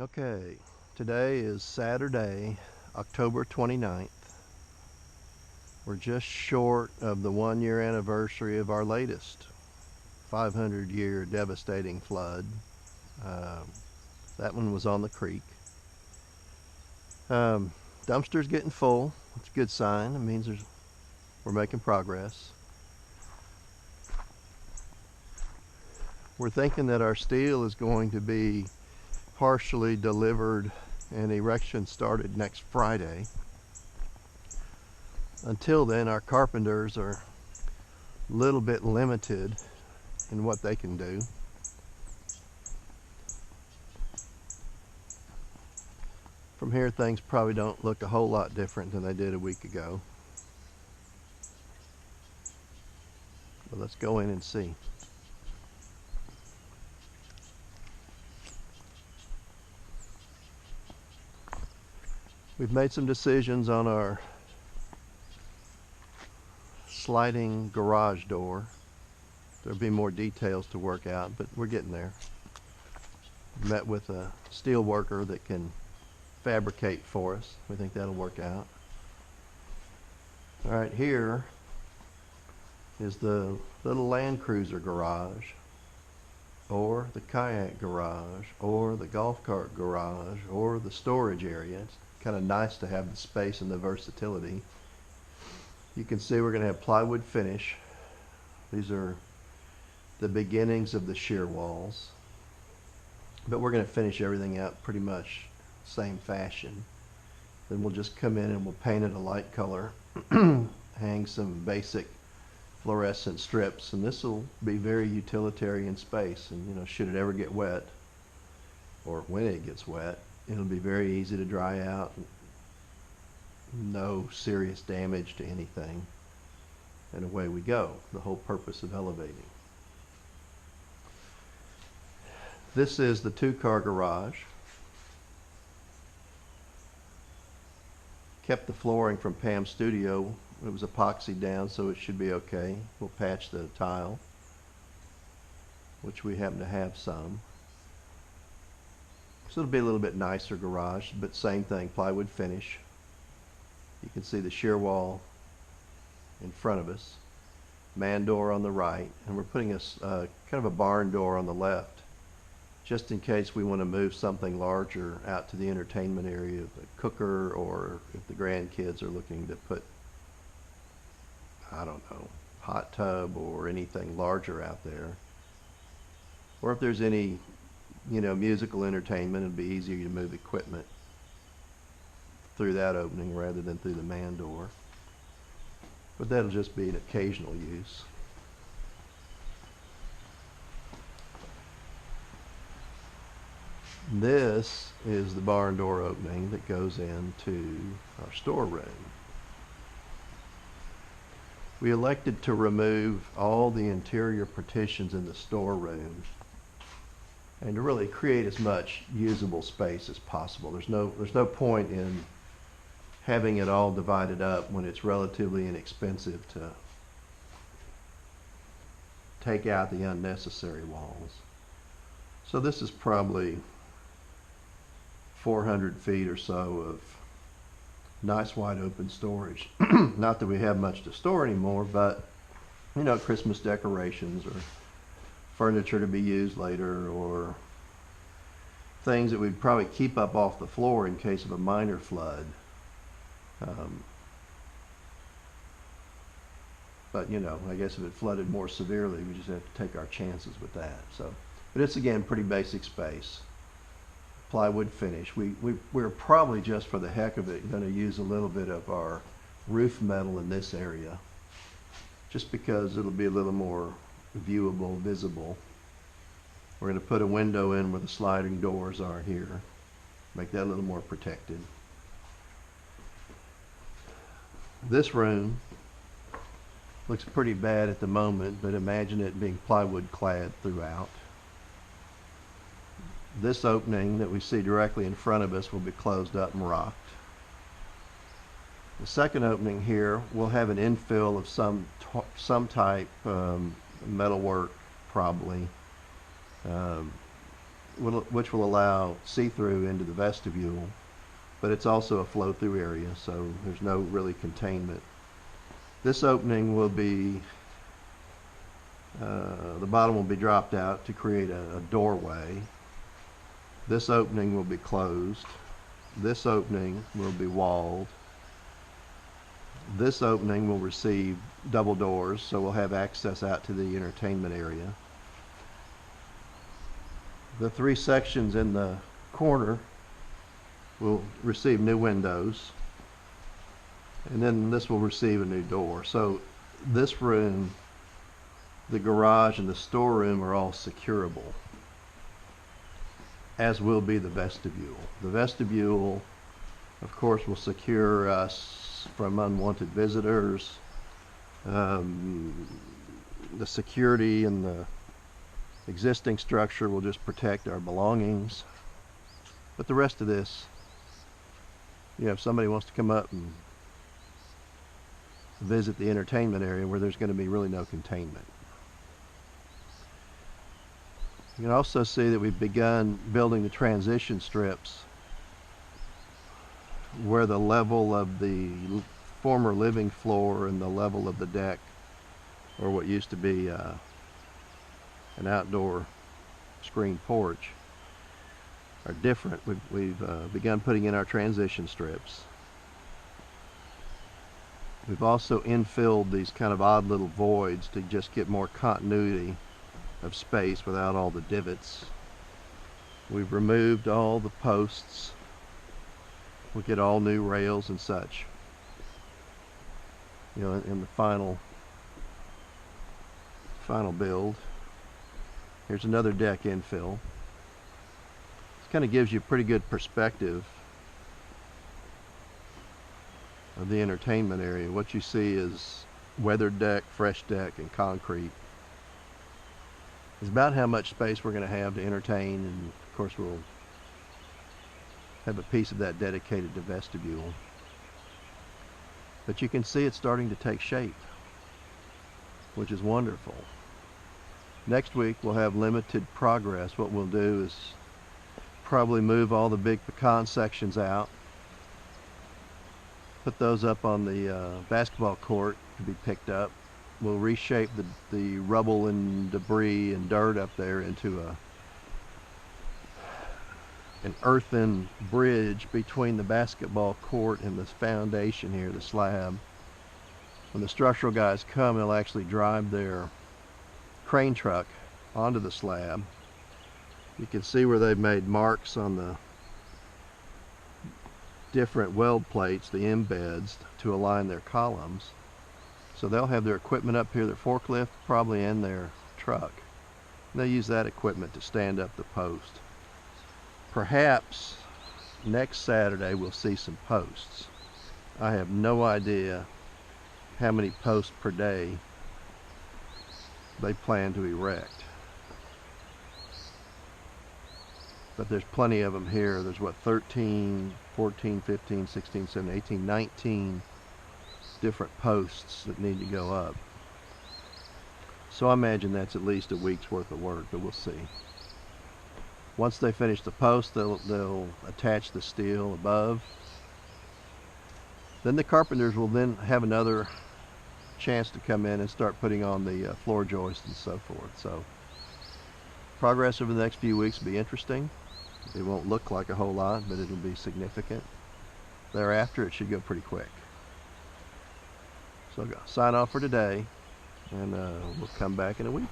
Okay, today is Saturday, October 29th. We're just short of the 1 year anniversary of our latest 500-year devastating flood. Um, that one was on the creek. Um, Dumpster's getting full. It's a good sign. It means we're making progress. We're thinking that our steel is going to be partially delivered and erection started next Friday. Until then, our carpenters are a little bit limited in what they can do. From here, things probably don't look a whole lot different than they did a week ago. But let's go in and see. We've made some decisions on our sliding garage door. There'll be more details to work out, but we're getting there. Met with a steel worker that can fabricate for us. We think that'll work out. All right, here is the little Land Cruiser garage, or the kayak garage, or the golf cart garage, or the storage area. It's kind of nice to have the space and the versatility. You can see we're going to have plywood finish. These are the beginnings of the shear walls, but we're going to finish everything out pretty much same fashion. Then we'll just come in and we'll paint it a light color, hang some basic fluorescent strips, and this will be very utilitarian space. And should it ever get wet, or when it gets wet, it'll be very easy to dry out. No serious damage to anything, and away we go. The whole purpose of elevating. This is the 2-car garage. Kept the flooring from Pam's studio. It was epoxy down, so it should be okay. We'll patch the tile, which we happen to have some. So it'll be a little bit nicer garage, but same thing, plywood finish. You can see the shear wall in front of us, man door on the right, and we're putting a kind of a barn door on the left, just in case we want to move something larger out to the entertainment area, a cooker, or if the grandkids are looking to put, I don't know, hot tub or anything larger out there. Or if there's any, musical entertainment, it'd be easier to move equipment through that opening rather than through the man door. But that'll just be an occasional use. This is the barn door opening that goes into our storeroom. We elected to remove all the interior partitions in the storeroom and to really create as much usable space as possible. There's no point in having it all divided up when it's relatively inexpensive to take out the unnecessary walls. So this is probably 400 feet or so of nice wide open storage. Not that we have much to store anymore, but Christmas decorations or furniture to be used later, or things that we'd probably keep up off the floor in case of a minor flood. But I guess if it flooded more severely, we just have to take our chances with that. But it's, again, pretty basic space. Plywood finish. We're probably, just for the heck of it, going to use a little bit of our roof metal in this area, just because it'll be a little more viewable, visible. We're going to put a window in where the sliding doors are here, make that a little more protected. This room looks pretty bad at the moment, but imagine it being plywood clad throughout. This opening that we see directly in front of us will be closed up and rocked. The second opening here will have an infill of some type, metalwork probably. which will allow see-through into the vestibule, but it's also a flow-through area, so there's no really containment. This opening will be, the bottom will be dropped out to create a doorway. This opening will be closed. This opening will be walled. This opening will receive double doors, so we'll have access out to the entertainment area. The three sections in the corner will receive new windows, and then this will receive a new door. So this room, the garage, and the storeroom are all securable, as will be the vestibule. The vestibule, of course, will secure us from unwanted visitors. The security in the existing structure will just protect our belongings. But the rest of this, if somebody wants to come up and visit the entertainment area where there's going to be really no containment. You can also see that we've begun building the transition strips where the level of the former living floor and the level of the deck, or what used to be an outdoor screen porch, are different. We've begun putting in our transition strips. We've also infilled these kind of odd little voids to just get more continuity of space without all the divots. We've removed all the posts. We'll get all new rails and such, in the final build. Here's another deck infill. This kind of gives you a pretty good perspective of the entertainment area. What you see is weathered deck, fresh deck, and concrete. It's about how much space we're going to have to entertain, and of course we'll have a piece of that dedicated to vestibule. But you can see it's starting to take shape, which is wonderful. Next week we'll have limited progress. What we'll do is probably move all the big pecan sections out, put those up on the basketball court to be picked up. We'll reshape the rubble and debris and dirt up there into an earthen bridge between the basketball court and the foundation here, the slab. When the structural guys come, they'll actually drive their crane truck onto the slab. You can see where they've made marks on the different weld plates, the embeds, to align their columns. So they'll have their equipment up here, their forklift probably, and their truck. And they'll use that equipment to stand up the post. Perhaps next Saturday we'll see some posts. I have no idea how many posts per day they plan to erect. But there's plenty of them here. There's 13, 14, 15, 16, 17, 18, 19 different posts that need to go up. So I imagine that's at least a week's worth of work, but we'll see. Once they finish the post, they'll attach the steel above. Then the carpenters will then have another chance to come in and start putting on the floor joists and so forth. So progress over the next few weeks will be interesting. It won't look like a whole lot, but it'll be significant. Thereafter, it should go pretty quick. So I'll sign off for today, and we'll come back in a week.